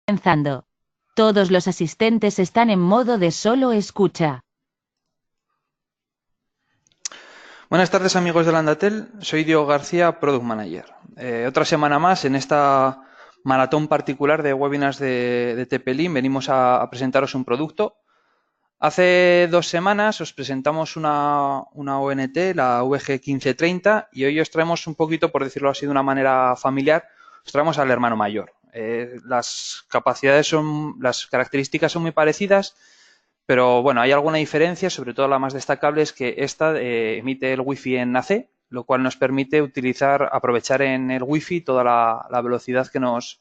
Comenzando. Todos los asistentes están en modo de solo escucha. Buenas tardes amigos de Landatel, soy Diego García, Product Manager. Otra semana más en esta maratón particular de webinars de TP-Link venimos a presentaros un producto. Hace 2 semanas os presentamos una ONT, la VG1530, y hoy os traemos un poquito, por decirlo así de una manera familiar, os traemos al hermano mayor. Las características son muy parecidas, pero bueno, hay alguna diferencia, sobre todo la más destacable es que esta emite el Wi-Fi en AC, lo cual nos permite aprovechar en el Wi-Fi toda la velocidad que nos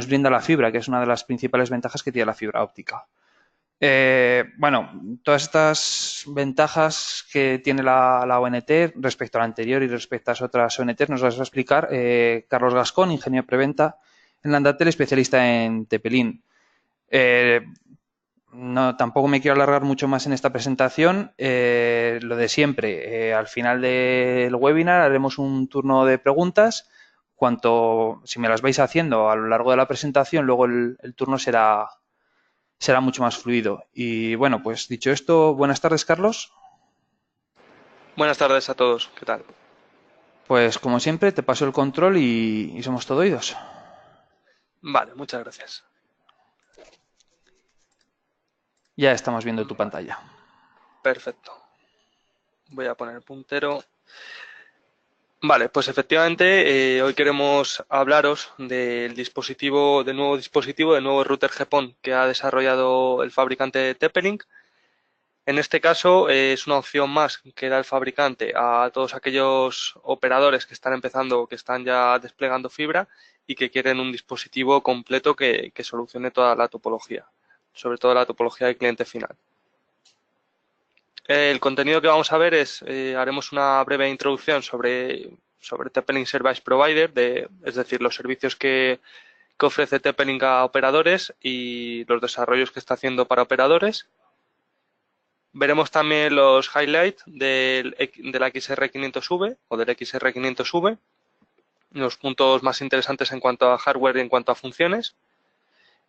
brinda la fibra, que es una de las principales ventajas que tiene la fibra óptica. Bueno, todas estas ventajas que tiene la ONT respecto a la anterior y respecto a las otras ONTs nos las va a explicar Carlos Gascón, ingeniero preventa en Landatel, especialista en TP-Link. No, tampoco me quiero alargar mucho más en esta presentación. Lo de siempre, al final del webinar haremos un turno de preguntas. Si me las vais haciendo a lo largo de la presentación, luego el turno será mucho más fluido. Y bueno, pues dicho esto, buenas tardes, Carlos. Buenas tardes a todos, ¿qué tal? Pues como siempre, te paso el control y somos todo oídos. Vale, muchas gracias. Ya estamos viendo tu pantalla. Perfecto. Voy a poner el puntero. Vale, pues efectivamente hoy queremos hablaros del nuevo dispositivo, del nuevo router GPON que ha desarrollado el fabricante TP-Link. En este caso es una opción más que da el fabricante a todos aquellos operadores que están empezando o que están ya desplegando fibra y que quieren un dispositivo completo que solucione toda la topología, sobre todo la topología del cliente final. El contenido que vamos a ver haremos una breve introducción sobre TP-Link Service Provider, es decir, los servicios que ofrece TP-Link a operadores y los desarrollos que está haciendo para operadores. Veremos también los highlights del XR500V o del XR500V, los puntos más interesantes en cuanto a hardware y en cuanto a funciones.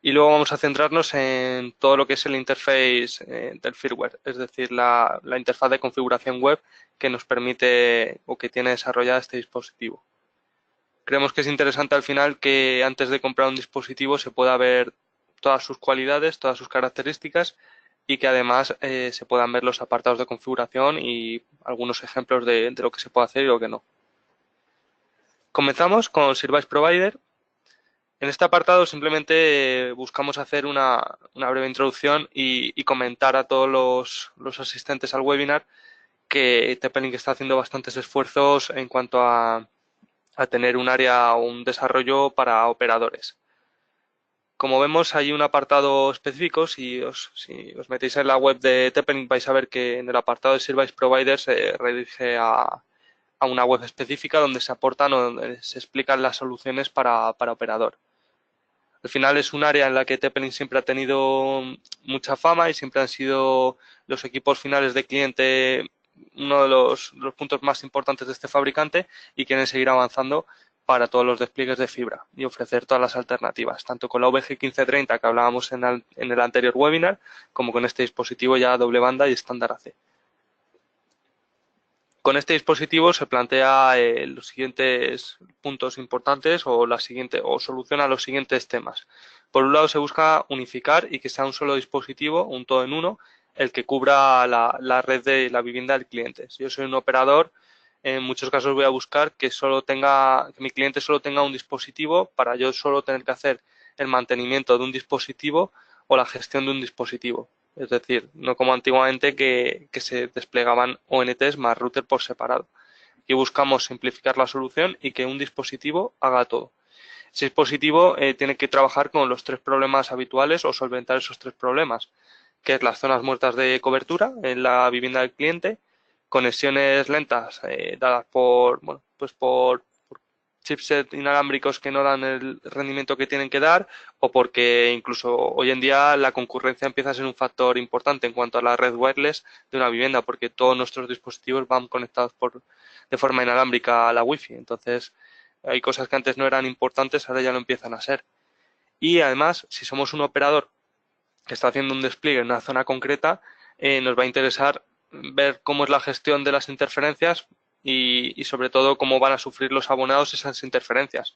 Y luego vamos a centrarnos en todo lo que es el interface del firmware, es decir, la interfaz de configuración web que nos permite o que tiene desarrollada este dispositivo. Creemos que es interesante al final que antes de comprar un dispositivo se pueda ver todas sus cualidades, todas sus características y que además se puedan ver los apartados de configuración y algunos ejemplos de lo que se puede hacer y lo que no. Comenzamos con Service Provider. En este apartado simplemente buscamos hacer una breve introducción y comentar a todos los asistentes al webinar que TP-Link está haciendo bastantes esfuerzos en cuanto a tener un área o un desarrollo para operadores. Como vemos, hay un apartado específico. Si os metéis en la web de TP-Link vais a ver que en el apartado de Service Provider se redirige a una web específica donde se aportan o donde se explican las soluciones para operador. Al final es un área en la que TP-Link siempre ha tenido mucha fama y siempre han sido los equipos finales de cliente uno de los puntos más importantes de este fabricante y quieren seguir avanzando para todos los despliegues de fibra y ofrecer todas las alternativas, tanto con la VG1530 que hablábamos en el anterior webinar, como con este dispositivo ya doble banda y estándar AC. Con este dispositivo se plantea los siguientes puntos importantes o soluciona los siguientes temas. Por un lado se busca unificar y que sea un solo dispositivo, un todo en uno, el que cubra la red de la vivienda del cliente. Si yo soy un operador, en muchos casos voy a buscar que mi cliente solo tenga un dispositivo para yo solo tener que hacer el mantenimiento de un dispositivo o la gestión de un dispositivo. Es decir, no como antiguamente que se desplegaban ONTs más router por separado. Aquí buscamos simplificar la solución y que un dispositivo haga todo. Ese dispositivo tiene que trabajar con los 3 problemas habituales o solventar esos 3 problemas, que es las zonas muertas de cobertura en la vivienda del cliente, conexiones lentas dadas por chipset inalámbricos que no dan el rendimiento que tienen que dar o porque incluso hoy en día la concurrencia empieza a ser un factor importante en cuanto a la red wireless de una vivienda porque todos nuestros dispositivos van conectados de forma inalámbrica a la Wi-Fi. Entonces hay cosas que antes no eran importantes, ahora ya lo empiezan a ser. Y además, si somos un operador que está haciendo un despliegue en una zona concreta, nos va a interesar ver cómo es la gestión de las interferencias y sobre todo cómo van a sufrir los abonados esas interferencias.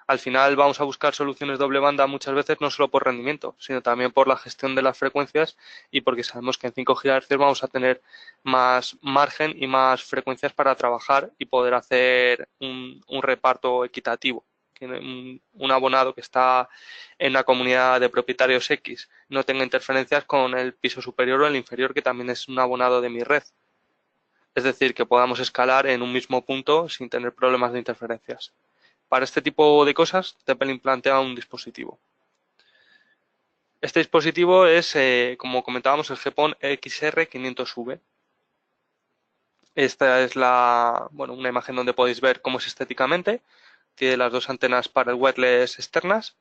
Al final vamos a buscar soluciones doble banda muchas veces no solo por rendimiento, sino también por la gestión de las frecuencias y porque sabemos que en 5 GHz vamos a tener más margen y más frecuencias para trabajar y poder hacer un reparto equitativo. Que un abonado que está en una comunidad de propietarios X no tenga interferencias con el piso superior o el inferior, que también es un abonado de mi red. Es decir, que podamos escalar en un mismo punto sin tener problemas de interferencias. Para este tipo de cosas, TP-Link plantea un dispositivo. Este dispositivo es, como comentábamos, el GPON XR500V. Esta es una imagen donde podéis ver cómo es estéticamente. Tiene las dos antenas para el wireless externas.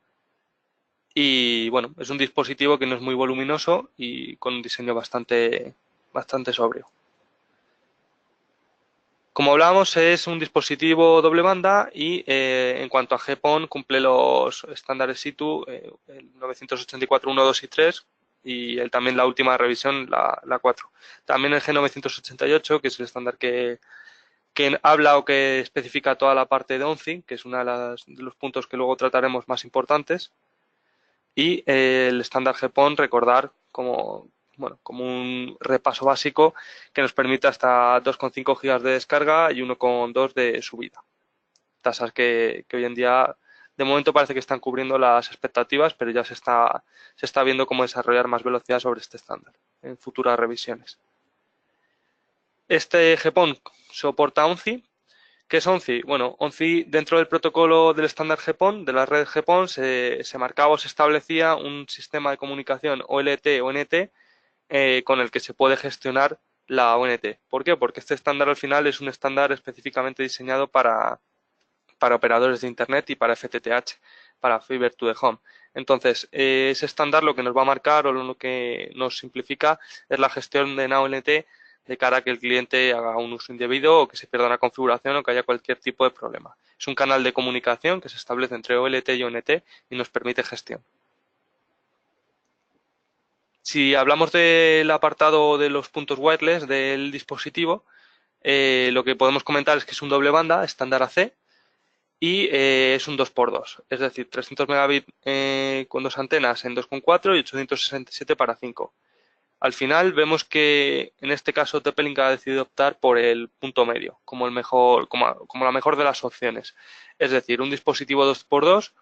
Y bueno, es un dispositivo que no es muy voluminoso y con un diseño bastante sobrio. Como hablábamos, es un dispositivo doble banda y en cuanto a GPON cumple los estándares SITU, el 984.1, 2 y 3 y también la última revisión, la 4. También el G988, que es el estándar que habla o que especifica toda la parte de ONCI, que es uno de los puntos que luego trataremos más importantes. Y el estándar GPON, recordar como un repaso básico que nos permite hasta 2,5 GB de descarga y 1,2 de subida. Tasas que hoy en día, de momento, parece que están cubriendo las expectativas, pero ya se está viendo cómo desarrollar más velocidad sobre este estándar en futuras revisiones. Este GPON soporta ONCI. ¿Qué es ONCI? Bueno, ONCI, dentro del protocolo del estándar GPON, de la red GPON, se marcaba o se establecía un sistema de comunicación OLT-ONT con el que se puede gestionar la ONT. ¿Por qué? Porque este estándar al final es un estándar específicamente diseñado para operadores de Internet y para FTTH, para Fiber to the Home. Entonces, ese estándar lo que nos va a marcar o lo que nos simplifica es la gestión de una ONT de cara a que el cliente haga un uso indebido o que se pierda una configuración o que haya cualquier tipo de problema. Es un canal de comunicación que se establece entre OLT y ONT y nos permite gestión. Si hablamos del apartado de los puntos wireless del dispositivo, lo que podemos comentar es que es un doble banda, estándar AC, y es un 2x2, es decir, 300 megabits con dos antenas en 2,4 y 867 para 5. Al final vemos que en este caso TP-Link ha decidido optar por el punto medio como la mejor de las opciones. Es decir, un dispositivo 2x2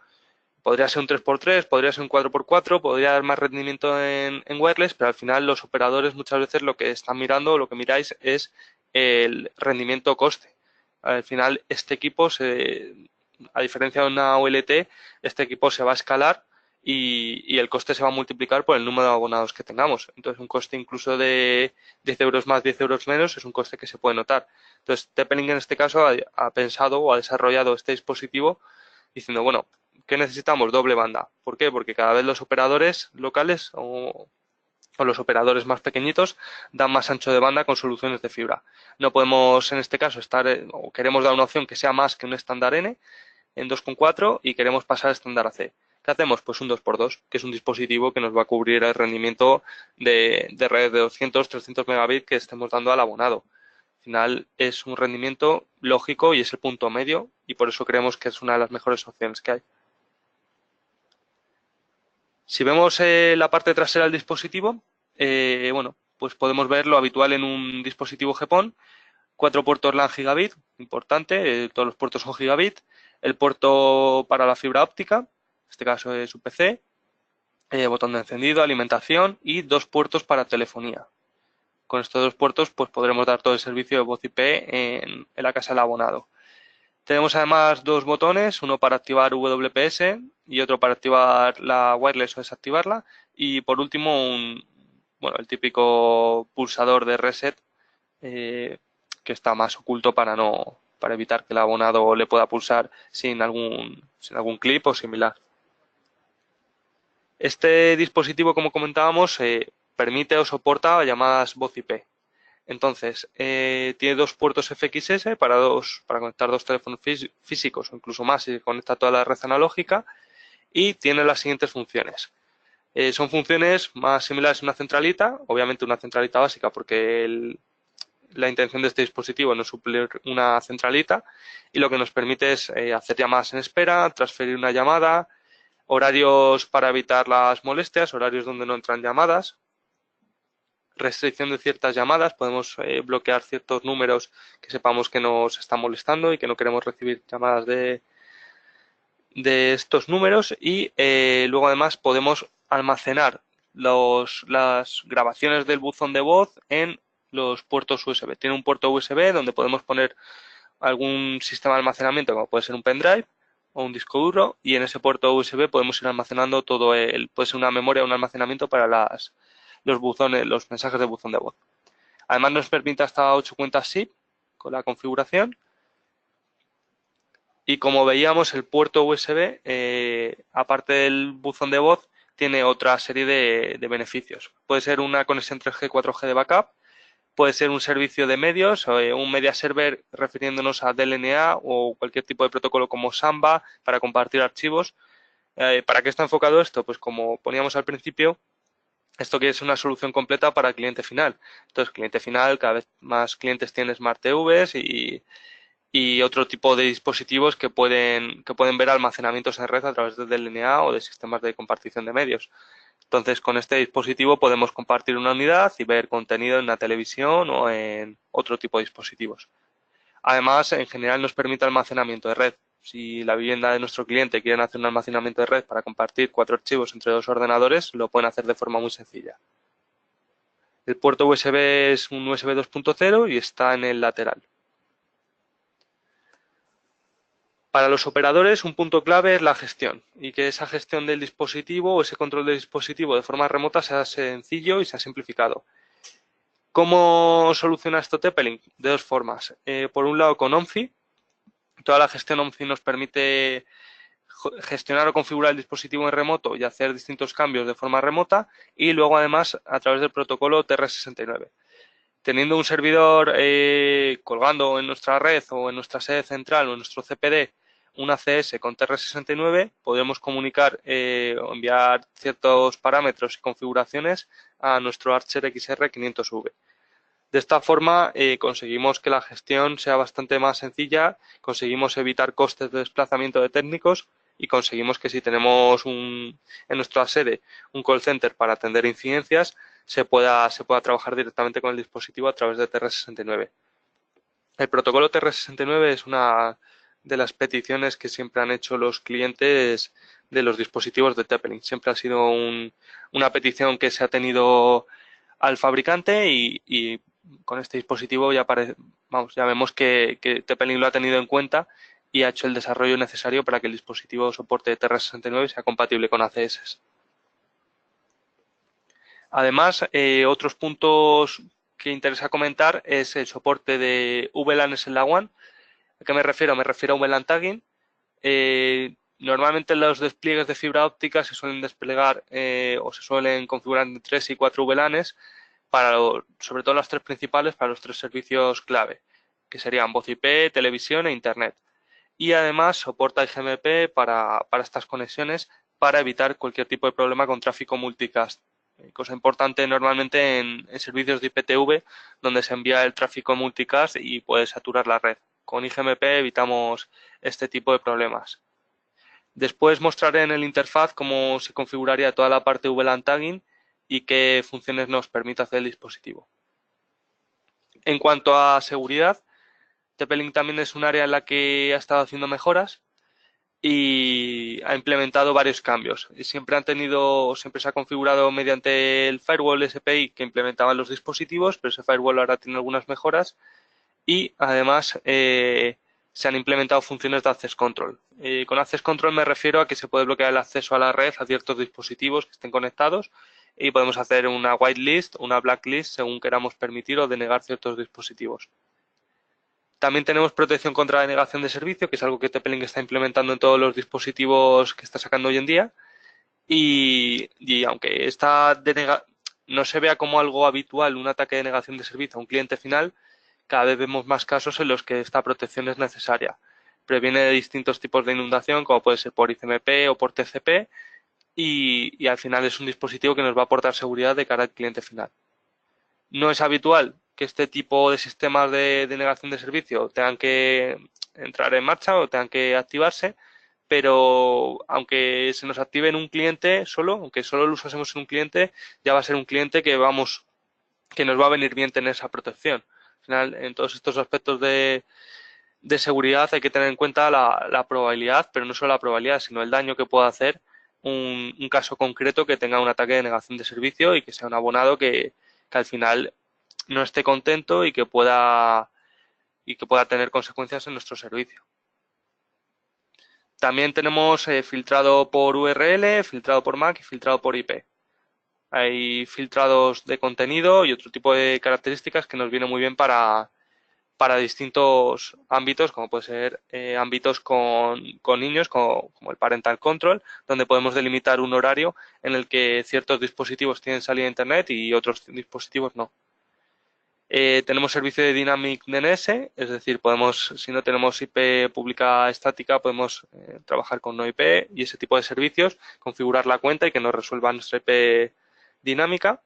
podría ser un 3x3, podría ser un 4x4, podría dar más rendimiento en wireless, pero al final los operadores muchas veces lo que están mirando o lo que miráis es el rendimiento-coste. Al final este equipo, a diferencia de una OLT, este equipo se va a escalar y el coste se va a multiplicar por el número de abonados que tengamos. Entonces, un coste incluso de 10 euros más, 10 euros menos, es un coste que se puede notar. Entonces, TP-Link en este caso ha pensado o ha desarrollado este dispositivo diciendo, bueno, ¿qué necesitamos? Doble banda. ¿Por qué? Porque cada vez los operadores locales o los operadores más pequeñitos dan más ancho de banda con soluciones de fibra. No podemos en este caso o queremos dar una opción que sea más que un estándar N en 2,4 y queremos pasar a estándar AC. ¿Qué hacemos? Pues un 2x2, que es un dispositivo que nos va a cubrir el rendimiento de red de 200, 300 megabits que estemos dando al abonado. Al final es un rendimiento lógico y es el punto medio y por eso creemos que es una de las mejores opciones que hay. Si vemos la parte trasera del dispositivo, pues podemos ver lo habitual en un dispositivo GPON. 4 puertos LAN gigabit, importante, todos los puertos son gigabit. El puerto para la fibra óptica, en este caso es UPC, botón de encendido, alimentación y 2 puertos para telefonía. Con estos 2 puertos pues podremos dar todo el servicio de voz IP en la casa del abonado. Tenemos además 2 botones, uno para activar WPS y otro para activar la wireless o desactivarla. Y por último, el típico pulsador de reset que está más oculto para evitar que el abonado le pueda pulsar sin algún clip o similar. Este dispositivo, como comentábamos, permite o soporta llamadas voz IP. Entonces, tiene 2 puertos FXS para conectar 2 teléfonos físicos o incluso más si se conecta toda la red analógica y tiene las siguientes funciones. Son funciones más similares a una centralita, obviamente una centralita básica porque la intención de este dispositivo no es suplir una centralita, y lo que nos permite es hacer llamadas en espera, transferir una llamada, horarios para evitar las molestias, horarios donde no entran llamadas, restricción de ciertas llamadas, podemos bloquear ciertos números que sepamos que nos están molestando y que no queremos recibir llamadas de estos números, y luego además podemos almacenar las grabaciones del buzón de voz en los puertos USB. Tiene un puerto USB donde podemos poner algún sistema de almacenamiento, como puede ser un pendrive o un disco duro, y en ese puerto USB podemos ir almacenando todo puede ser una memoria o un almacenamiento para los buzones, los mensajes de buzón de voz. Además nos permite hasta 8 cuentas SIP con la configuración. Y como veíamos, el puerto USB, aparte del buzón de voz, tiene otra serie de beneficios. Puede ser una conexión 3G, 4G de backup, puede ser un servicio de medios, un media server refiriéndonos a DLNA o cualquier tipo de protocolo como Samba para compartir archivos. ¿Para qué está enfocado esto? Pues como poníamos al principio, esto quiere ser una solución completa para el cliente final. Entonces, cliente final, cada vez más clientes tienen Smart TVs y otro tipo de dispositivos que pueden ver almacenamientos en red a través de DLNA o de sistemas de compartición de medios. Entonces, con este dispositivo podemos compartir una unidad y ver contenido en la televisión o en otro tipo de dispositivos. Además, en general nos permite almacenamiento de red. Si la vivienda de nuestro cliente quiere hacer un almacenamiento de red para compartir 4 archivos entre 2 ordenadores, lo pueden hacer de forma muy sencilla. El puerto USB es un USB 2.0 y está en el lateral. Para los operadores, un punto clave es la gestión, y que esa gestión del dispositivo o ese control del dispositivo de forma remota sea sencillo y sea simplificado. ¿Cómo soluciona esto TP-Link? De dos formas. Por un lado, con ONFI. Toda la gestión ONFI nos permite gestionar o configurar el dispositivo en remoto y hacer distintos cambios de forma remota, y luego además a través del protocolo TR69. Teniendo un servidor colgando en nuestra red o en nuestra sede central o en nuestro CPD un ACS con TR69, podemos comunicar o enviar ciertos parámetros y configuraciones a nuestro Archer XR500V. De esta forma conseguimos que la gestión sea bastante más sencilla, conseguimos evitar costes de desplazamiento de técnicos y conseguimos que si tenemos en nuestra sede un call center para atender incidencias, se pueda trabajar directamente con el dispositivo a través de TR69. El protocolo TR69 es una de las peticiones que siempre han hecho los clientes de los dispositivos de TP-Link. Siempre ha sido una petición que se ha tenido al fabricante y con este dispositivo ya vemos que TP-Link lo ha tenido en cuenta y ha hecho el desarrollo necesario para que el dispositivo soporte TR69 sea compatible con ACS. Además, otros puntos que interesa comentar es el soporte de VLANs en la WAN. ¿A qué me refiero? Me refiero a VLAN tagging. Normalmente los despliegues de fibra óptica se suelen desplegar o se suelen configurar en 3 y 4 VLANs, sobre todo las 3 principales para los 3 servicios clave, que serían voz IP, televisión e Internet. Y además soporta IGMP para estas conexiones para evitar cualquier tipo de problema con tráfico multicast. Cosa importante normalmente en servicios de IPTV, donde se envía el tráfico multicast y puede saturar la red. Con IGMP evitamos este tipo de problemas. Después mostraré en el interfaz cómo se configuraría toda la parte VLAN tagging y qué funciones nos permite hacer el dispositivo. En cuanto a seguridad, TP-Link también es un área en la que ha estado haciendo mejoras y ha implementado varios cambios. Siempre se ha configurado mediante el firewall SPI que implementaban los dispositivos, pero ese firewall ahora tiene algunas mejoras y además se han implementado funciones de Access Control. Con Access Control me refiero a que se puede bloquear el acceso a la red a ciertos dispositivos que estén conectados y podemos hacer una whitelist o una blacklist según queramos permitir o denegar ciertos dispositivos. También tenemos protección contra la denegación de servicio, que es algo que TP-Link está implementando en todos los dispositivos que está sacando hoy en día. Y aunque no se vea como algo habitual un ataque de denegación de servicio a un cliente final, cada vez vemos más casos en los que esta protección es necesaria. previene distintos tipos de inundación, como puede ser por ICMP o por TCP, y al final es un dispositivo que nos va a aportar seguridad de cara al cliente final. No es habitual que este tipo de sistemas de denegación de servicio tengan que entrar en marcha o tengan que activarse, pero aunque se nos active en un cliente solo, aunque solo lo usásemos en un cliente, ya va a ser un cliente que nos va a venir bien tener esa protección. Al final, en todos estos aspectos de seguridad hay que tener en cuenta la probabilidad, pero no solo la probabilidad, sino el daño que pueda hacer un caso concreto que tenga un ataque de negación de servicio y que sea un abonado que al final no esté contento y que pueda tener consecuencias en nuestro servicio. También tenemos filtrado por URL, filtrado por MAC y filtrado por IP. Hay filtrados de contenido y otro tipo de características que nos viene muy bien para distintos ámbitos, como puede ser ámbitos con niños, como el parental control, donde podemos delimitar un horario en el que ciertos dispositivos tienen salida a Internet y otros dispositivos no. Tenemos servicio de Dynamic DNS, es decir, si no tenemos IP pública estática, podemos trabajar con no IP y ese tipo de servicios, configurar la cuenta y que nos resuelva nuestra IP dinámica.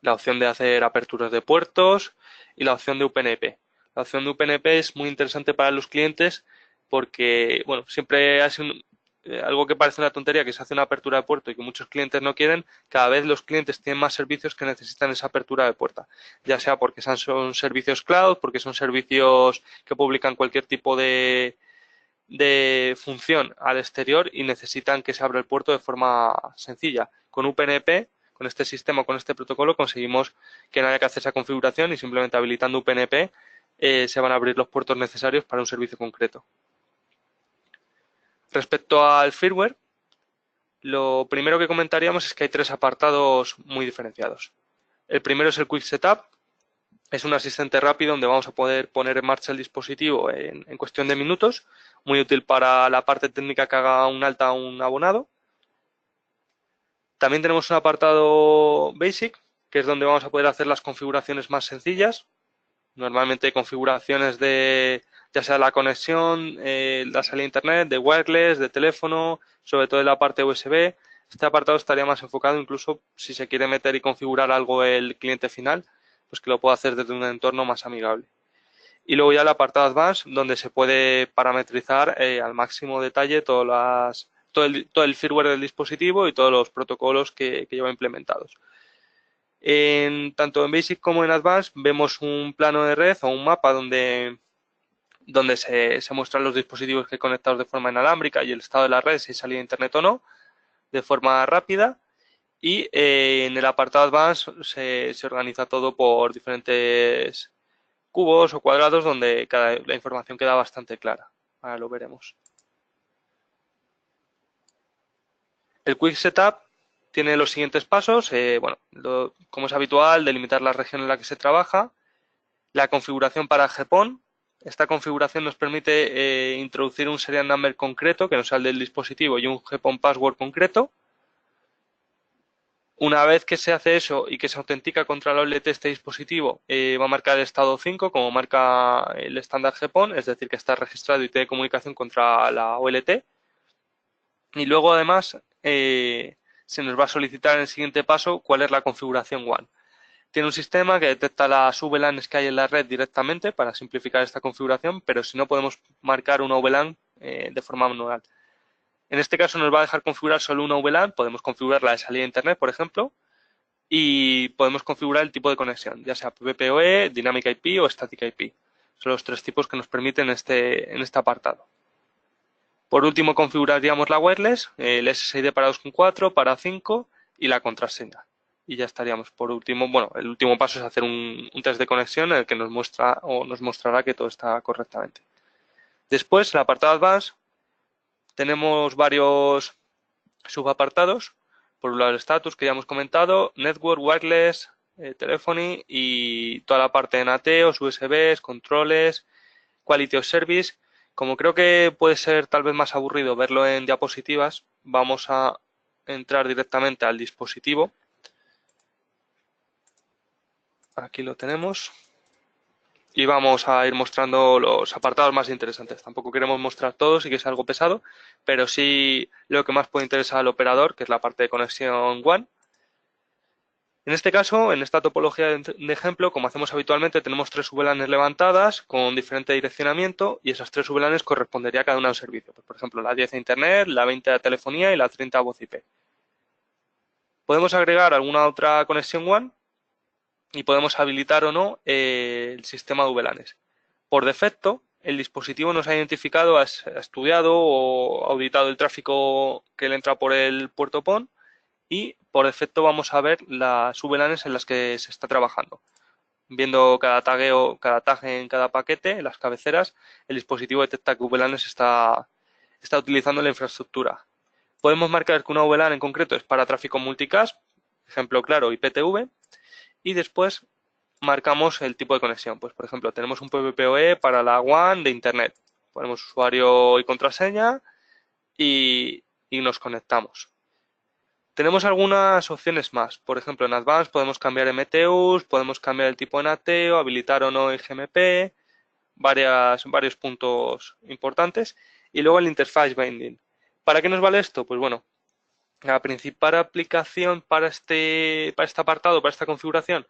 La opción de hacer aperturas de puertos y la opción de UPnP. La opción de UPnP es muy interesante para los clientes porque, bueno, siempre hace algo que parece una tontería, que se hace una apertura de puerto y que muchos clientes no quieren. Cada vez los clientes tienen más servicios que necesitan esa apertura de puerta, ya sea porque son servicios cloud, porque son servicios que publican cualquier tipo de función al exterior y necesitan que se abra el puerto de forma sencilla. Con UPnP, con este sistema, con este protocolo, conseguimos que no haya que hacer esa configuración y simplemente habilitando UPnP se van a abrir los puertos necesarios para un servicio concreto. Respecto al firmware, lo primero que comentaríamos es que hay tres apartados muy diferenciados. El primero es el Quick Setup. Es un asistente rápido donde vamos a poder poner en marcha el dispositivo en cuestión de minutos, muy útil para la parte técnica que haga un alta a un abonado. También tenemos un apartado Basic, que es donde vamos a poder hacer las configuraciones más sencillas, normalmente configuraciones de ya sea la conexión, la salida a internet, de wireless, de teléfono, sobre todo en la parte USB. Este apartado estaría más enfocado incluso si se quiere meter y configurar algo el cliente final, pues que lo pueda hacer desde un entorno más amigable. Y luego ya el apartado Advanced, donde se puede parametrizar al máximo detalle todo el firmware del dispositivo y todos los protocolos que lleva implementados. Tanto en Basic como en Advanced vemos un plano de red o un mapa donde se muestran los dispositivos que hay conectados de forma inalámbrica y el estado de la red, si salía a internet o no, de forma rápida. Y en el apartado Advanced se organiza todo por diferentes cubos o cuadrados donde la información queda bastante clara. Ahora lo veremos. El Quick Setup tiene los siguientes pasos. Como es habitual, delimitar la región en la que se trabaja. La configuración para GPON. Esta configuración nos permite introducir un serial number concreto, que no sea el del dispositivo, y un GPON password concreto. Una vez que se hace eso y que se autentica contra la OLT este dispositivo, va a marcar el estado 5 como marca el estándar GPON, es decir, que está registrado y tiene comunicación contra la OLT. Y luego, además, se nos va a solicitar en el siguiente paso cuál es la configuración WAN. Tiene un sistema que detecta las VLANs que hay en la red directamente para simplificar esta configuración, pero si no podemos marcar una VLAN de forma manual. En este caso nos va a dejar configurar solo una VLAN, podemos configurar la de salida a internet, por ejemplo, y podemos configurar el tipo de conexión, ya sea PPPoE, Dynamic IP o Static IP. Son los tres tipos que nos permiten en este apartado. Por último, configuraríamos la wireless, el SSID para 2.4, para 5 y la contraseña. Y ya estaríamos. Por último, el último paso es hacer un test de conexión en el que nos mostrará que todo está correctamente. Después, en el apartado Advanced, tenemos varios subapartados. Por un lado, el status que ya hemos comentado, network, wireless, telephony y toda la parte de NATeos, USBs, controles, quality of service. Como creo que puede ser tal vez más aburrido verlo en diapositivas, vamos a entrar directamente al dispositivo. Aquí lo tenemos. y vamos a ir mostrando los apartados más interesantes. Tampoco queremos mostrar todos y que sea algo pesado, pero sí lo que más puede interesar al operador, que es la parte de conexión WAN. En este caso, en esta topología de ejemplo, como hacemos habitualmente, tenemos 3 VLANs levantadas con diferente direccionamiento y esas 3 VLANs correspondería a cada una de un servicio. Pues, por ejemplo, la 10 a Internet, la 20 a telefonía y la 30 a voz IP. Podemos agregar alguna otra conexión WAN y podemos habilitar o no el sistema de VLANs. Por defecto, el dispositivo nos ha identificado, ha estudiado o auditado el tráfico que le entra por el puerto PON y por defecto vamos a ver las VLANs en las que se está trabajando. Viendo cada tag en cada paquete, en las cabeceras, el dispositivo detecta que VLANs está utilizando la infraestructura. Podemos marcar que una VLAN en concreto es para tráfico multicast, ejemplo claro, IPTV, y después marcamos el tipo de conexión. Pues, por ejemplo, tenemos un PVPoE para la WAN de Internet. Ponemos usuario y contraseña y nos conectamos. Tenemos algunas opciones más. Por ejemplo, en Advanced podemos cambiar MTUs, podemos cambiar el tipo de NATeo, habilitar o no el GMP, varios puntos importantes. Y luego el Interface Binding. ¿Para qué nos vale esto? Pues bueno, la principal aplicación para este apartado, para esta configuración,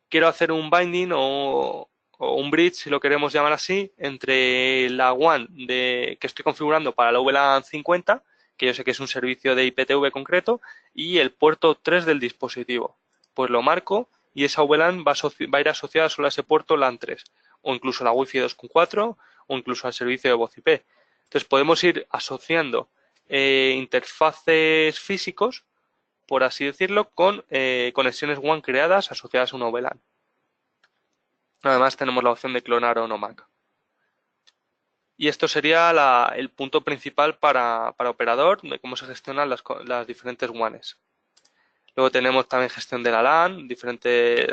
quiero hacer un binding o un bridge, si lo queremos llamar así, entre la WAN que estoy configurando para la VLAN 50, que yo sé que es un servicio de IPTV concreto, y el puerto 3 del dispositivo. Pues lo marco y esa VLAN va a ir asociada solo a ese puerto LAN 3, o incluso a la Wi-Fi 2.4, o incluso al servicio de voz IP. Entonces podemos ir asociando interfaces físicos, por así decirlo, con conexiones WAN creadas asociadas a una VLAN. Además tenemos la opción de clonar o no MAC. Y esto sería el punto principal para operador, de cómo se gestionan las diferentes WANs. Luego tenemos también gestión de la LAN,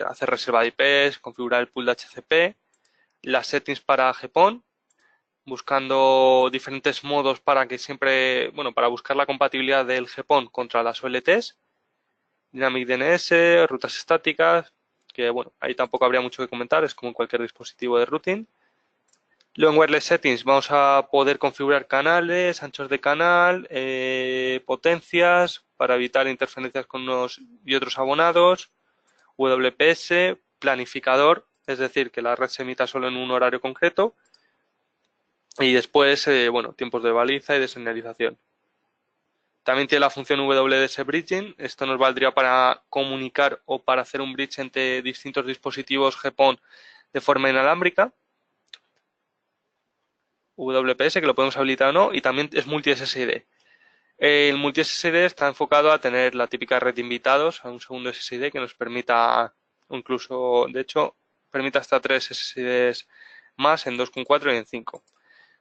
hacer reserva de IPs, configurar el pool de HCP, las settings para GPON, buscando diferentes modos para que siempre, bueno, para buscar la compatibilidad del GPON contra las OLTs, Dynamic DNS, rutas estáticas, que bueno, ahí tampoco habría mucho que comentar, es como en cualquier dispositivo de routing. Luego en Wireless Settings vamos a poder configurar canales, anchos de canal, potencias para evitar interferencias con unos y otros abonados, WPS, planificador, es decir, que la red se emita solo en un horario concreto, y después, bueno, tiempos de baliza y de señalización. También tiene la función WDS Bridging. Esto nos valdría para comunicar o para hacer un bridge entre distintos dispositivos GPON de forma inalámbrica. WPS, que lo podemos habilitar o no, y también es multi-SSID. El multi-SSID está enfocado a tener la típica red de invitados a un segundo SSID que nos permita, incluso, de hecho, permite hasta 3 SSIDs más en 2.4 y en 5.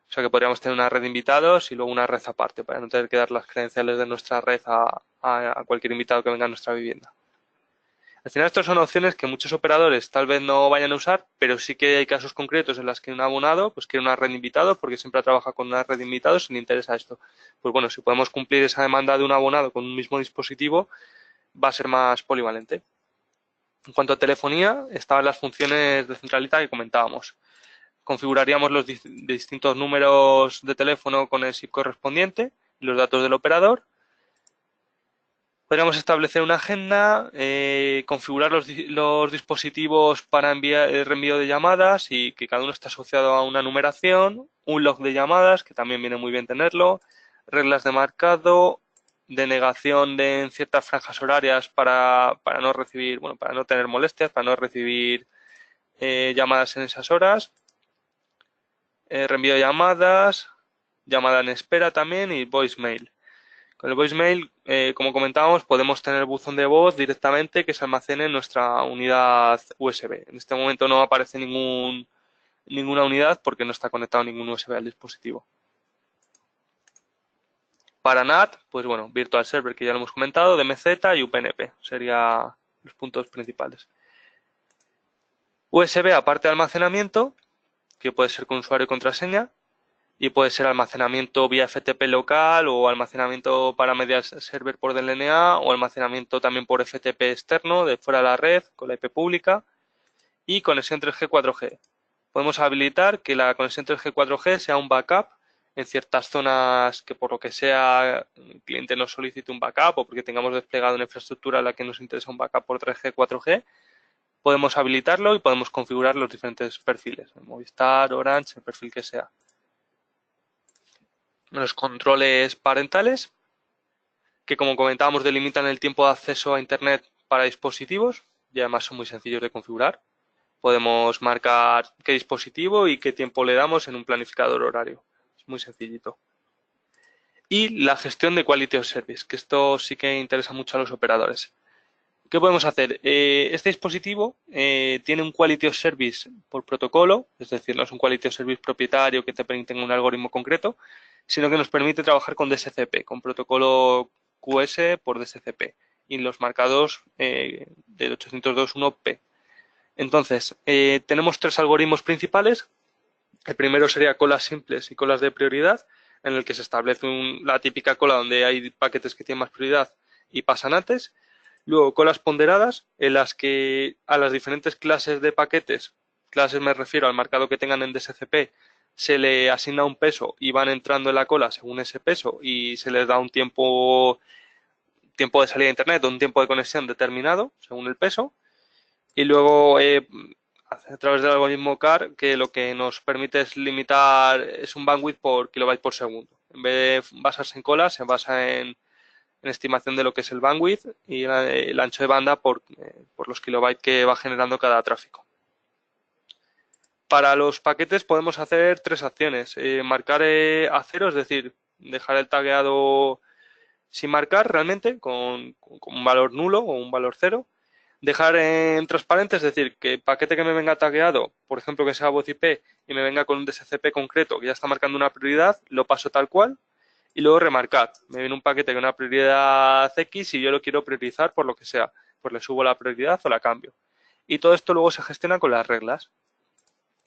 O sea que podríamos tener una red de invitados y luego una red aparte para no tener que dar las credenciales de nuestra red a cualquier invitado que venga a nuestra vivienda. Al final estas son opciones que muchos operadores tal vez no vayan a usar, pero sí que hay casos concretos en los que un abonado pues quiere una red de invitados porque siempre trabaja con una red de invitados y le interesa esto. Pues bueno, si podemos cumplir esa demanda de un abonado con un mismo dispositivo, va a ser más polivalente. En cuanto a telefonía, estaban las funciones de centralita que comentábamos. Configuraríamos los distintos números de teléfono con el SIP correspondiente y los datos del operador. Podríamos establecer una agenda, configurar los dispositivos para reenvío de llamadas y que cada uno esté asociado a una numeración, un log de llamadas, que también viene muy bien tenerlo, reglas de marcado, denegación en ciertas franjas horarias para no recibir, bueno, para no tener molestias, para no recibir llamadas en esas horas, reenvío de llamadas, llamada en espera también y voicemail. Con el voicemail, como comentábamos, podemos tener buzón de voz directamente que se almacene en nuestra unidad USB. En este momento no aparece ninguna unidad porque no está conectado ningún USB al dispositivo. Para NAT, pues bueno, Virtual Server que ya lo hemos comentado, DMZ y UPnP serían los puntos principales. USB aparte de almacenamiento, que puede ser con usuario y contraseña, y puede ser almacenamiento vía FTP local o almacenamiento para media server por DLNA o almacenamiento también por FTP externo de fuera de la red con la IP pública y conexión 3G, 4G. Podemos habilitar que la conexión 3G 4G sea un backup en ciertas zonas que por lo que sea el cliente nos solicite un backup o porque tengamos desplegado una infraestructura a la que nos interesa un backup por 3G 4G. Podemos habilitarlo y podemos configurar los diferentes perfiles, Movistar, Orange, el perfil que sea. Los controles parentales, que como comentábamos delimitan el tiempo de acceso a Internet para dispositivos y además son muy sencillos de configurar. Podemos marcar qué dispositivo y qué tiempo le damos en un planificador horario. Es muy sencillito. Y la gestión de Quality of Service, que esto sí que interesa mucho a los operadores. ¿Qué podemos hacer? Este dispositivo tiene un Quality of Service por protocolo, es decir, no es un Quality of Service propietario que te permite un algoritmo concreto, sino que nos permite trabajar con DSCP, con protocolo QS por DSCP, y los marcados del 802.1p. Entonces, tenemos 3 algoritmos principales. El primero sería colas simples y colas de prioridad, en el que se establece la típica cola donde hay paquetes que tienen más prioridad y pasan antes. Luego, colas ponderadas, en las que a las diferentes clases de paquetes, clases me refiero al marcado que tengan en DSCP, se le asigna un peso y van entrando en la cola según ese peso y se les da un tiempo de salida de Internet o un tiempo de conexión determinado según el peso. Y luego, a través del algoritmo CAR, que lo que nos permite es limitar, es un bandwidth por kilobyte por segundo. En vez de basarse en colas, se basa en estimación de lo que es el bandwidth y el ancho de banda por los kilobytes que va generando cada tráfico. Para los paquetes podemos hacer 3 acciones. Marcar a cero, es decir, dejar el tagueado sin marcar realmente, con un valor nulo o un valor cero. Dejar en transparente, es decir, que el paquete que me venga tagueado, por ejemplo, que sea voz IP y me venga con un DSCP concreto que ya está marcando una prioridad, lo paso tal cual. Y luego remarcar, me viene un paquete con una prioridad X y yo lo quiero priorizar por lo que sea, pues le subo la prioridad o la cambio. Y todo esto luego se gestiona con las reglas.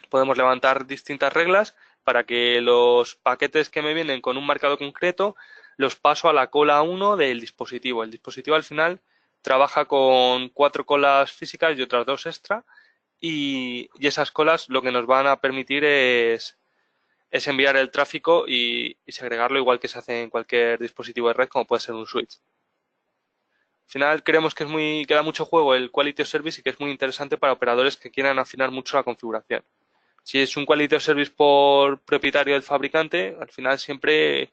Podemos levantar distintas reglas para que los paquetes que me vienen con un marcado concreto los paso a la cola 1 del dispositivo. El dispositivo al final trabaja con 4 colas físicas y otras 2 extra y esas colas lo que nos van a permitir es enviar el tráfico y segregarlo igual que se hace en cualquier dispositivo de red, como puede ser un switch. Al final creemos que que da mucho juego el Quality of Service y que es muy interesante para operadores que quieran afinar mucho la configuración. Si es un Quality of Service por propietario del fabricante, al final siempre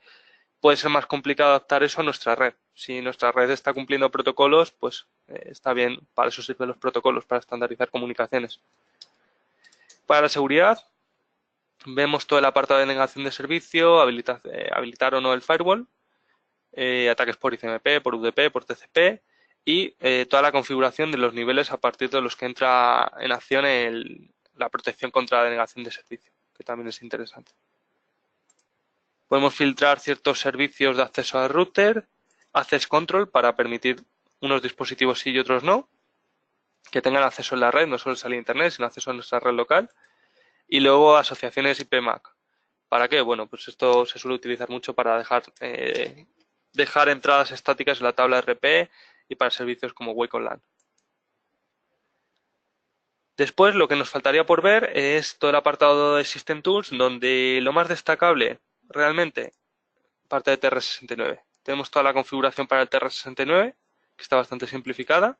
puede ser más complicado adaptar eso a nuestra red. Si nuestra red está cumpliendo protocolos, pues está bien, para eso sirven los protocolos, para estandarizar comunicaciones. Para la seguridad, vemos todo el apartado de negación de servicio, habilitar o no el firewall, ataques por ICMP, por UDP, por TCP y toda la configuración de los niveles a partir de los que entra en acción la protección contra la denegación de servicio, que también es interesante. Podemos filtrar ciertos servicios de acceso al router, access control para permitir unos dispositivos sí y otros no, que tengan acceso en la red, no solo salir a internet, sino acceso a nuestra red local. Y luego asociaciones IP-MAC. ¿Para qué? Bueno, pues esto se suele utilizar mucho para dejar entradas estáticas en la tabla RP y para servicios como Wake on LAN. Después lo que nos faltaría por ver es todo el apartado de System Tools, donde lo más destacable realmente parte de TR69. Tenemos toda la configuración para el TR69, que está bastante simplificada.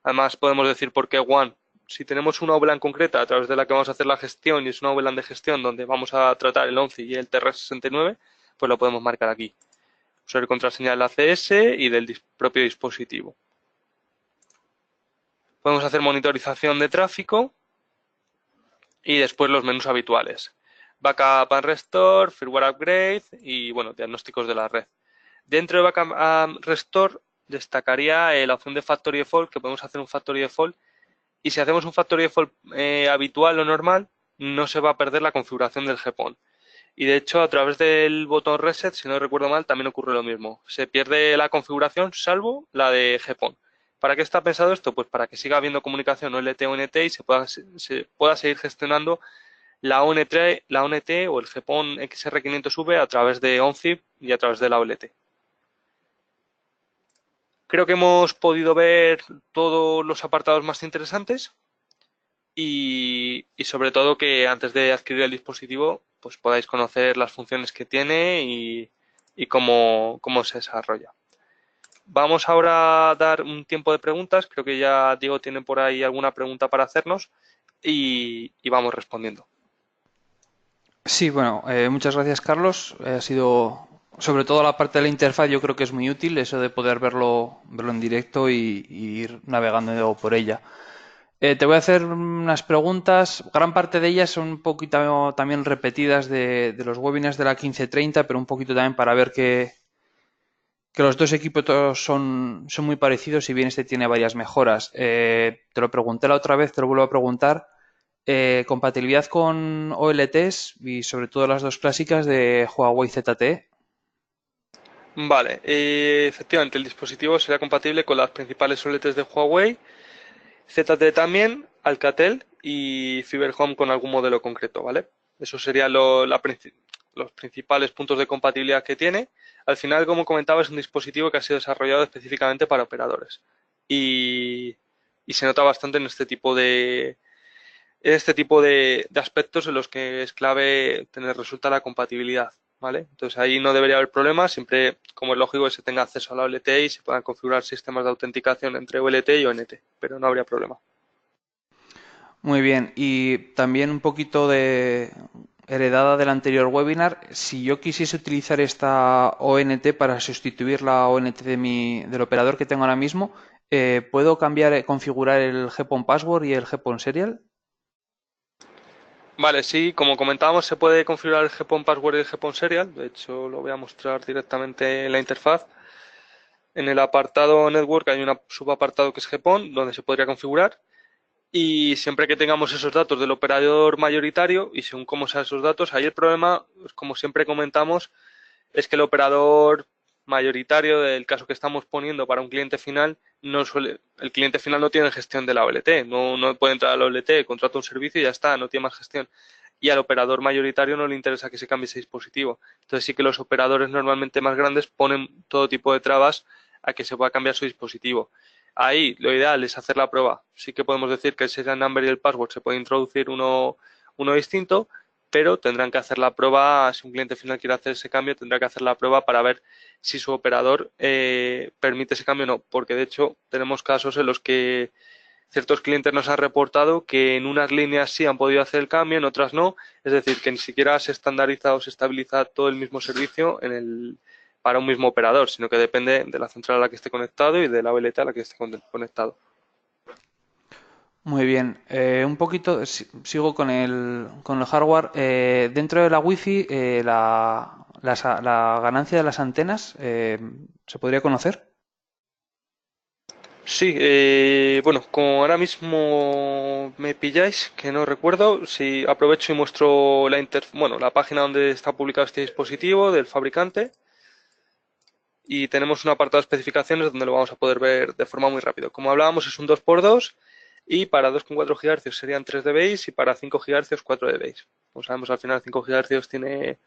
Además podemos decir por qué WAN. Si tenemos una VLAN concreta a través de la que vamos a hacer la gestión y es una VLAN de gestión donde vamos a tratar el 11 y el TR69, pues lo podemos marcar aquí. Usuario y contraseña del ACS y del propio dispositivo. Podemos hacer monitorización de tráfico y después los menús habituales. Backup and Restore, Firmware Upgrade y bueno, diagnósticos de la red. Dentro de Backup and Restore destacaría la opción de Factory Default, que podemos hacer un Factory Default y si hacemos un Factory Default habitual o normal, no se va a perder la configuración del GPON. Y de hecho, a través del botón Reset, si no recuerdo mal, también ocurre lo mismo. Se pierde la configuración salvo la de GPON. ¿Para qué está pensado esto? Pues para que siga habiendo comunicación OLT o ONT y se pueda seguir gestionando la ONT o el GPON XR500V a través de OnZip y a través de la OLT. Creo que hemos podido ver todos los apartados más interesantes y sobre todo que antes de adquirir el dispositivo pues podáis conocer las funciones que tiene y cómo se desarrolla. Vamos ahora a dar un tiempo de preguntas. Creo que ya Diego tiene por ahí alguna pregunta para hacernos y vamos respondiendo. Sí, bueno, muchas gracias, Carlos. Ha sido, sobre todo la parte de la interfaz, yo creo que es muy útil eso de poder verlo en directo y ir navegando por ella. Te voy a hacer unas preguntas. Gran parte de ellas son un poquito también repetidas de los webinars de la 1530, pero un poquito también para ver que los dos equipos todos son muy parecidos, si bien este tiene varias mejoras. Te lo pregunté la otra vez, te lo vuelvo a preguntar. Compatibilidad con OLTs y sobre todo las dos clásicas de Huawei ZTE. Vale, efectivamente el dispositivo será compatible con las principales OLEDs de Huawei, ZTE también, Alcatel y Fiberhome con algún modelo concreto, ¿vale? Eso serían los principales puntos de compatibilidad que tiene. Al final, como comentaba, es un dispositivo que ha sido desarrollado específicamente para operadores y, y se nota bastante en este tipo de aspectos en los que es clave tener resuelta la compatibilidad, ¿vale? Entonces ahí no debería haber problemas, siempre, como es lógico, que se tenga acceso a la OLT y se puedan configurar sistemas de autenticación entre OLT y ONT, pero no habría problema. Muy bien, y también un poquito de heredada del anterior webinar, si yo quisiese utilizar esta ONT para sustituir la ONT del operador que tengo ahora mismo, ¿puedo cambiar, configurar el GPON password y el GPON serial? Vale, sí, como comentábamos, se puede configurar el GPON password y el GPON serial. De hecho, lo voy a mostrar directamente en la interfaz. En el apartado Network hay un subapartado que es GPON, donde se podría configurar. Y siempre que tengamos esos datos del operador mayoritario y según cómo sean esos datos, ahí el problema, pues, como siempre comentamos, es que el operador mayoritario del caso que estamos poniendo para un cliente final, el cliente final no tiene gestión de la OLT, no puede entrar a la OLT, contrata un servicio y ya está, no tiene más gestión. Y al operador mayoritario no le interesa que se cambie ese dispositivo. Entonces sí que los operadores normalmente más grandes ponen todo tipo de trabas a que se pueda cambiar su dispositivo. Ahí lo ideal es hacer la prueba. Sí que podemos decir que el serial number y el password se puede introducir uno distinto, pero tendrán que hacer la prueba, si un cliente final quiere hacer ese cambio, tendrá que hacer la prueba para ver si su operador permite ese cambio o no, porque de hecho tenemos casos en los que ciertos clientes nos han reportado que en unas líneas sí han podido hacer el cambio, en otras no, es decir, que ni siquiera se estandariza o se estabiliza todo el mismo servicio para un mismo operador, sino que depende de la central a la que esté conectado y de la OLT a la que esté conectado. Muy bien, un poquito, sigo con el hardware. Dentro de la Wi-Fi, la ganancia de las antenas, ¿se podría conocer? Sí, bueno, como ahora mismo me pilláis, que no recuerdo, si aprovecho y muestro la página donde está publicado este dispositivo del fabricante y tenemos un apartado de especificaciones donde lo vamos a poder ver de forma muy rápido. Como hablábamos, es un 2x2 y para 2,4 GHz serían 3 dBi y para 5 GHz 4 dBi. Como sabemos, al final 5 GHz tiene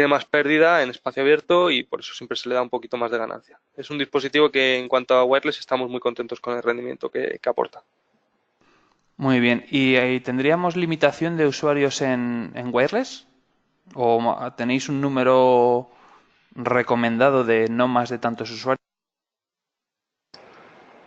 más pérdida en espacio abierto y por eso siempre se le da un poquito más de ganancia. Es un dispositivo que en cuanto a wireless estamos muy contentos con el rendimiento que aporta. Muy bien, ¿y tendríamos limitación de usuarios en wireless? ¿O tenéis un número recomendado de no más de tantos usuarios?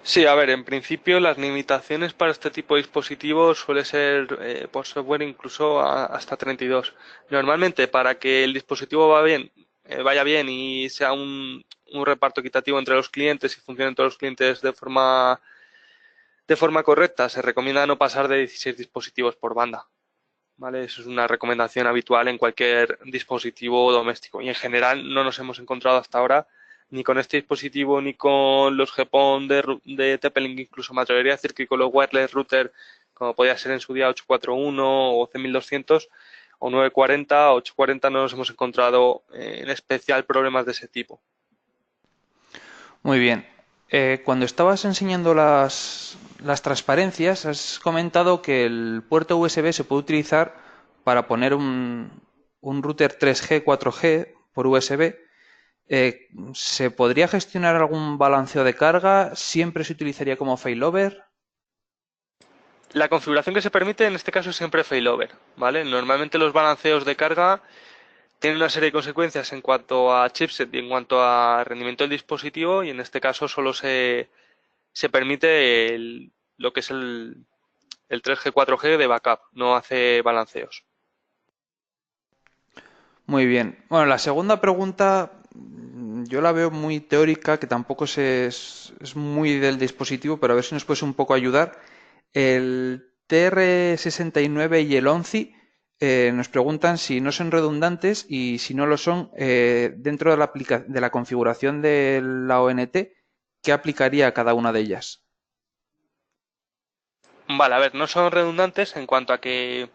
Sí, a ver, en principio las limitaciones para este tipo de dispositivos suele ser por software incluso hasta 32. Normalmente para que el dispositivo vaya bien y sea un reparto equitativo entre los clientes y funcionen todos los clientes de forma correcta, se recomienda no pasar de 16 dispositivos por banda. ¿Vale? Eso es una recomendación habitual en cualquier dispositivo doméstico. Y en general no nos hemos encontrado hasta ahora ni con este dispositivo ni con los GPON de TP-Link, incluso me atrevería a decir que con los wireless router, como podía ser en su día 841 o C1200 o 940 o 840, no nos hemos encontrado en especial problemas de ese tipo. Muy bien. Cuando estabas enseñando las transparencias, has comentado que el puerto USB se puede utilizar para poner un router 3G, 4G por USB. ¿Se podría gestionar algún balanceo de carga? ¿Siempre se utilizaría como failover? La configuración que se permite en este caso es siempre failover, ¿vale? Normalmente los balanceos de carga tienen una serie de consecuencias en cuanto a chipset y en cuanto a rendimiento del dispositivo, y en este caso solo se permite lo que es el 3G, 4G de backup, no hace balanceos. Muy bien. Bueno, la segunda pregunta yo la veo muy teórica, que tampoco es muy del dispositivo, pero a ver si nos puedes un poco ayudar. El TR69 y el ONCI nos preguntan si no son redundantes y si no lo son, dentro de de la configuración de la ONT, ¿qué aplicaría a cada una de ellas? Vale, a ver, no son redundantes en cuanto a que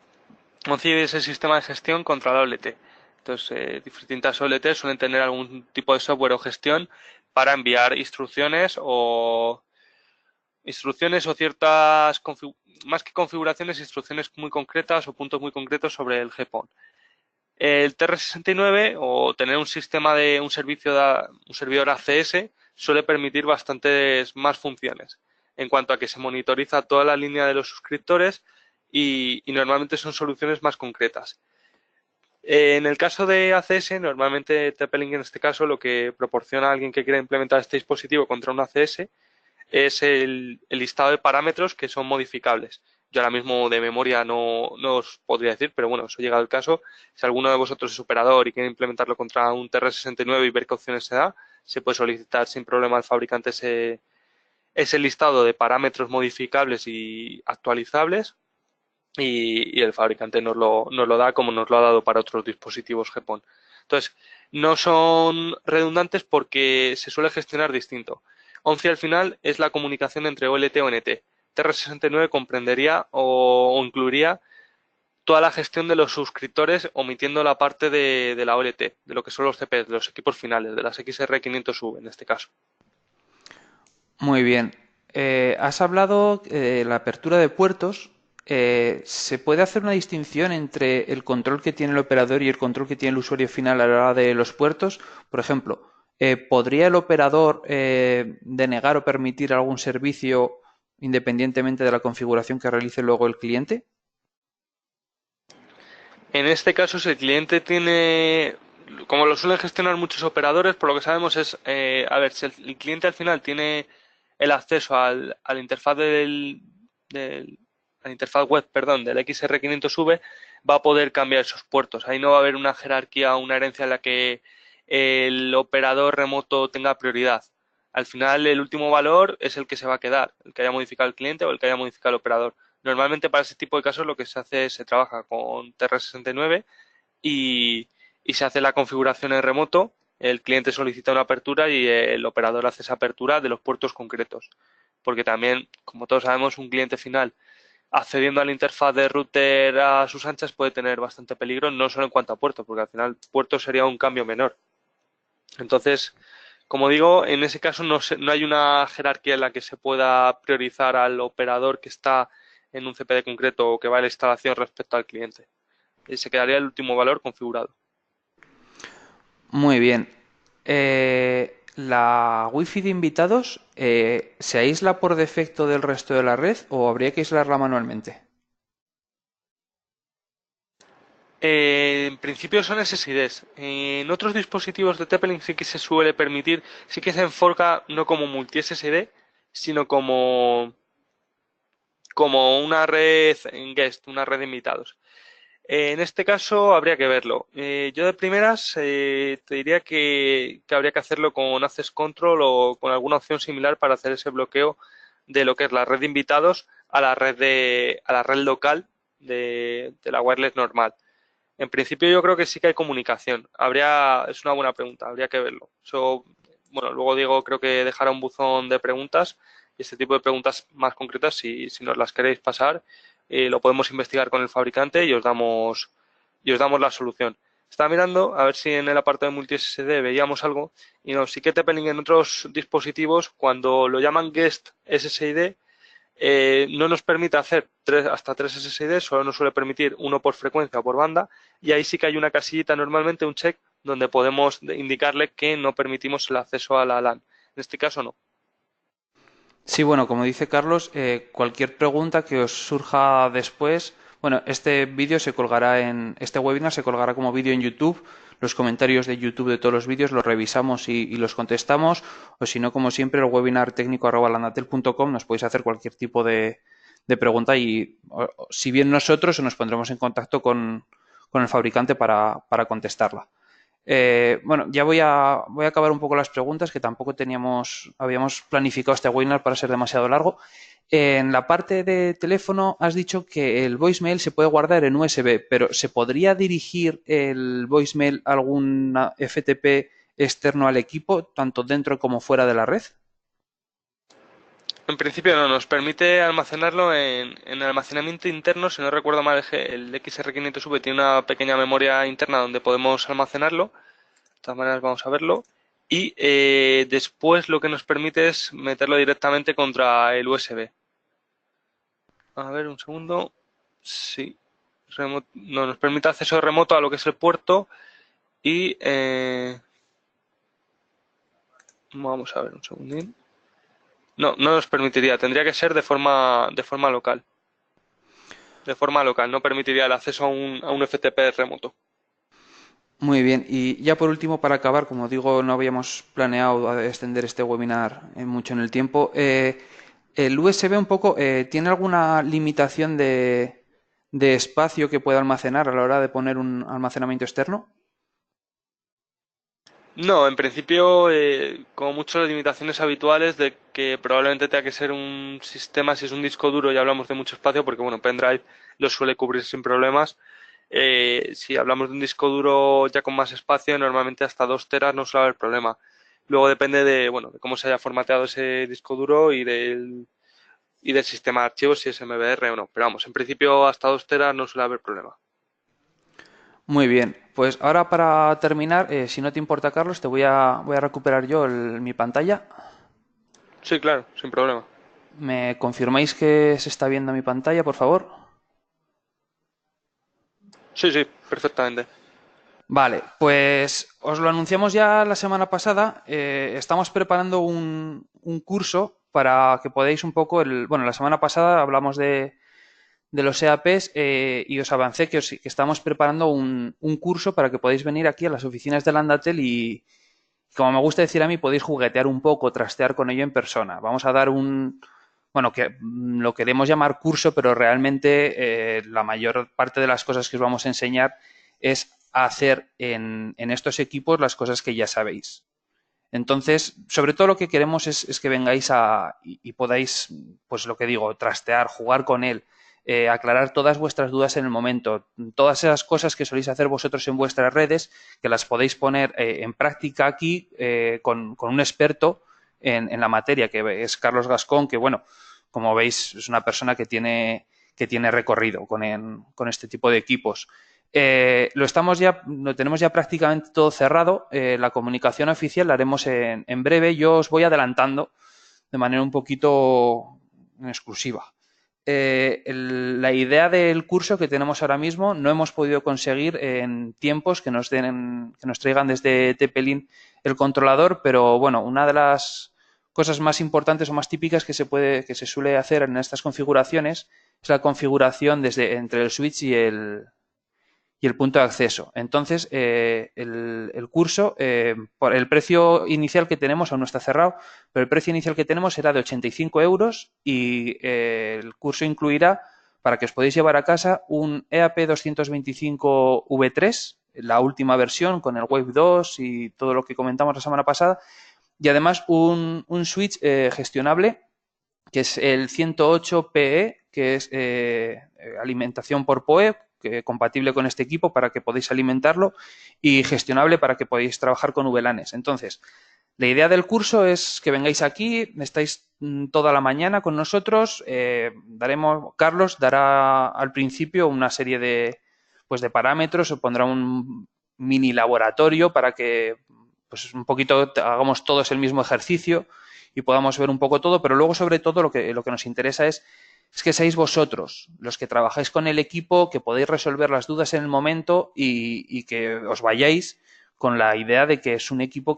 concibe ese sistema de gestión contra la OLT. Entonces, distintas OLT suelen tener algún tipo de software o gestión para enviar instrucciones o ciertas, más que configuraciones, instrucciones muy concretas o puntos muy concretos sobre el GPON. El TR69 o tener un sistema de un servidor ACS suele permitir bastantes más funciones en cuanto a que se monitoriza toda la línea de los suscriptores y normalmente son soluciones más concretas. En el caso de ACS, normalmente TP-Link en este caso lo que proporciona a alguien que quiera implementar este dispositivo contra un ACS es el listado de parámetros que son modificables. Yo ahora mismo de memoria no os podría decir, pero bueno, eso llegado el caso. Si alguno de vosotros es operador y quiere implementarlo contra un TR69 y ver qué opciones se da, se puede solicitar sin problema al fabricante ese listado de parámetros modificables y actualizables, y el fabricante nos lo da como nos lo ha dado para otros dispositivos GPON. Entonces, no son redundantes porque se suele gestionar distinto. ONCI al final es la comunicación entre OLT y ONT. TR69 comprendería o incluiría toda la gestión de los suscriptores, omitiendo la parte de la OLT, de lo que son los CPs, de los equipos finales, de las XR500V en este caso. Muy bien. Has hablado de la apertura de puertos. ¿Se puede hacer una distinción entre el control que tiene el operador y el control que tiene el usuario final a la hora de los puertos? Por ejemplo, ¿podría el operador denegar o permitir algún servicio independientemente de la configuración que realice luego el cliente? En este caso, si el cliente tiene, como lo suelen gestionar muchos operadores, por lo que sabemos es, a ver, si el cliente al final tiene el acceso al interfaz a la interfaz web, perdón, del XR500V, va a poder cambiar esos puertos. Ahí no va a haber una jerarquía o una herencia en la que el operador remoto tenga prioridad. Al final, el último valor es el que se va a quedar, el que haya modificado el cliente o el que haya modificado el operador. Normalmente para ese tipo de casos lo que se hace es se trabaja con TR69 y se hace la configuración en remoto. El cliente solicita una apertura y el operador hace esa apertura de los puertos concretos. Porque también, como todos sabemos, un cliente final accediendo a la interfaz de router a sus anchas puede tener bastante peligro, no solo en cuanto a puertos, porque al final puertos sería un cambio menor. Entonces, como digo, en ese caso no hay una jerarquía en la que se pueda priorizar al operador que está en un CPD concreto o que va a la instalación respecto al cliente. Se quedaría el último valor configurado. Muy bien. ¿La Wi-Fi de invitados se aísla por defecto del resto de la red o habría que aislarla manualmente? En principio son SSIDs. En otros dispositivos de TP-Link sí que se suele permitir, sí que se enfoca no como multi-SSD, sino como una red en guest, una red de invitados. En este caso habría que verlo. Yo de primeras te diría que habría que hacerlo con Access Control o con alguna opción similar para hacer ese bloqueo de lo que es la red de invitados a a la red local de la wireless normal. En principio yo creo que sí que hay comunicación. Es una buena pregunta, habría que verlo. Eso, bueno, luego Diego creo que dejará un buzón de preguntas y este tipo de preguntas más concretas, si nos las queréis pasar, lo podemos investigar con el fabricante y os damos la solución. Estaba mirando a ver si en el apartado de multi-SSD veíamos algo y no, sí que TP-Link en otros dispositivos, cuando lo llaman Guest SSID, no nos permite hacer hasta 3 SSID, solo nos suele permitir uno por frecuencia o por banda, y ahí sí que hay una casillita, normalmente un check, donde podemos indicarle que no permitimos el acceso a la LAN. En este caso no. Sí, bueno, como dice Carlos, cualquier pregunta que os surja después, bueno, este webinar se colgará como vídeo en YouTube. Los comentarios de YouTube de todos los vídeos los revisamos y los contestamos. O si no, como siempre, el webinar técnico@landatel.com nos podéis hacer cualquier tipo de pregunta y si bien nosotros nos pondremos en contacto con el fabricante para contestarla. Bueno, ya voy a acabar un poco las preguntas, que tampoco habíamos planificado este webinar para ser demasiado largo. En la parte de teléfono has dicho que el voicemail se puede guardar en USB, pero ¿se podría dirigir el voicemail a algún FTP externo al equipo, tanto dentro como fuera de la red? En principio no, nos permite almacenarlo en almacenamiento interno, si no recuerdo mal, el XR500V tiene una pequeña memoria interna donde podemos almacenarlo. De todas maneras vamos a verlo. Y después lo que nos permite es meterlo directamente contra el USB. A ver, un segundo. Sí. No, nos permite acceso remoto a lo que es el puerto y vamos a ver un segundín. No, no nos permitiría, tendría que ser de forma local. De forma local, no permitiría el acceso a un FTP remoto. Muy bien, y ya por último, para acabar, como digo, no habíamos planeado extender este webinar mucho en el tiempo. El USB un poco, ¿tiene alguna limitación de espacio que pueda almacenar a la hora de poner un almacenamiento externo? No, en principio, como mucho, las limitaciones habituales de que probablemente tenga que ser un sistema, si es un disco duro, ya hablamos de mucho espacio, porque bueno, pendrive lo suele cubrir sin problemas. Si hablamos de un disco duro ya con más espacio, normalmente hasta 2 teras no suele haber problema. Luego depende de, bueno, de cómo se haya formateado ese disco duro y del sistema de archivos, si es MBR o no. Pero vamos, en principio hasta 2 teras no suele haber problema. Muy bien, pues ahora para terminar, si no te importa, Carlos, voy a recuperar yo mi pantalla. Sí, claro, sin problema. ¿Me confirmáis que se está viendo mi pantalla, por favor? Sí, sí, perfectamente. Vale, pues os lo anunciamos ya la semana pasada. Estamos preparando un curso para que podáis un poco. Bueno, la semana pasada hablamos de los EAPs y os avancé que estamos preparando un curso para que podáis venir aquí a las oficinas de Landatel y, como me gusta decir a mí, podéis juguetear un poco, trastear con ello en persona. Vamos a dar bueno, que lo queremos llamar curso, pero realmente la mayor parte de las cosas que os vamos a enseñar es a hacer en estos equipos las cosas que ya sabéis. Entonces, sobre todo lo que queremos es que vengáis y podáis, pues lo que digo, trastear, jugar con él, aclarar todas vuestras dudas en el momento, todas esas cosas que soléis hacer vosotros en vuestras redes, que las podéis poner en práctica aquí con un experto en la materia, que es Carlos Gascón, que bueno, como veis, es una persona que tiene recorrido con este tipo de equipos. Lo tenemos ya prácticamente todo cerrado. La comunicación oficial la haremos en breve. Yo os voy adelantando de manera un poquito exclusiva. La idea del curso que tenemos ahora mismo no hemos podido conseguir en tiempos que que nos traigan desde Tepelin el controlador, pero bueno, una de las cosas más importantes o más típicas que se suele hacer en estas configuraciones es la configuración entre el switch y el punto de acceso. Entonces, el curso, por el precio inicial que tenemos, aún no está cerrado, pero el precio inicial que tenemos será de 85 euros y el curso incluirá, para que os podáis llevar a casa, un EAP 225 V3, la última versión con el Wave 2 y todo lo que comentamos la semana pasada, y además un switch gestionable que es el 108PE, que es alimentación por PoE, compatible con este equipo para que podáis alimentarlo y gestionable para que podáis trabajar con VLANs. Entonces, la idea del curso es que vengáis aquí, estáis toda la mañana con nosotros, Carlos dará al principio una serie de parámetros, os pondrá un mini laboratorio para que pues un poquito hagamos todos el mismo ejercicio y podamos ver un poco todo, pero luego sobre todo lo que nos interesa es que seáis vosotros los que trabajáis con el equipo, que podéis resolver las dudas en el momento y que os vayáis con la idea de que es un equipo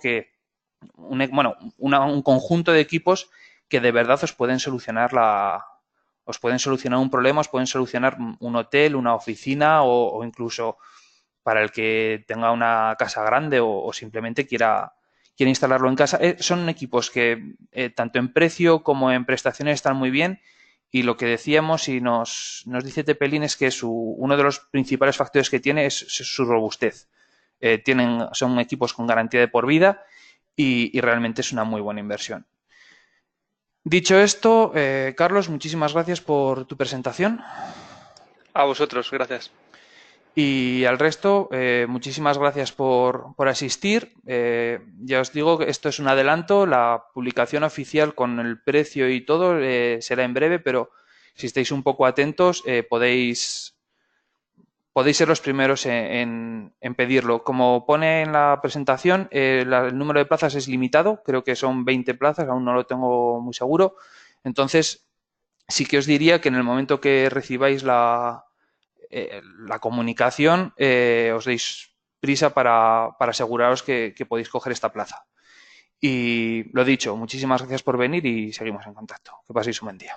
un conjunto de equipos que de verdad os pueden solucionar un problema, os pueden solucionar un hotel, una oficina o incluso para el que tenga una casa grande o simplemente quiera instalarlo en casa. Son equipos que tanto en precio como en prestaciones están muy bien y lo que decíamos y nos dice Tepelín es que uno de los principales factores que tiene es su robustez. Son equipos con garantía de por vida y realmente es una muy buena inversión. Dicho esto, Carlos, muchísimas gracias por tu presentación. A vosotros, gracias. Y al resto, muchísimas gracias por asistir. Ya os digo que esto es un adelanto. La publicación oficial con el precio y todo será en breve, pero si estáis un poco atentos, podéis ser los primeros en pedirlo. Como pone en la presentación, el número de plazas es limitado. Creo que son 20 plazas, aún no lo tengo muy seguro. Entonces, sí que os diría que en el momento que recibáis la comunicación, os deis prisa para aseguraros que podéis coger esta plaza. Y lo dicho, muchísimas gracias por venir y seguimos en contacto. Que paséis un buen día.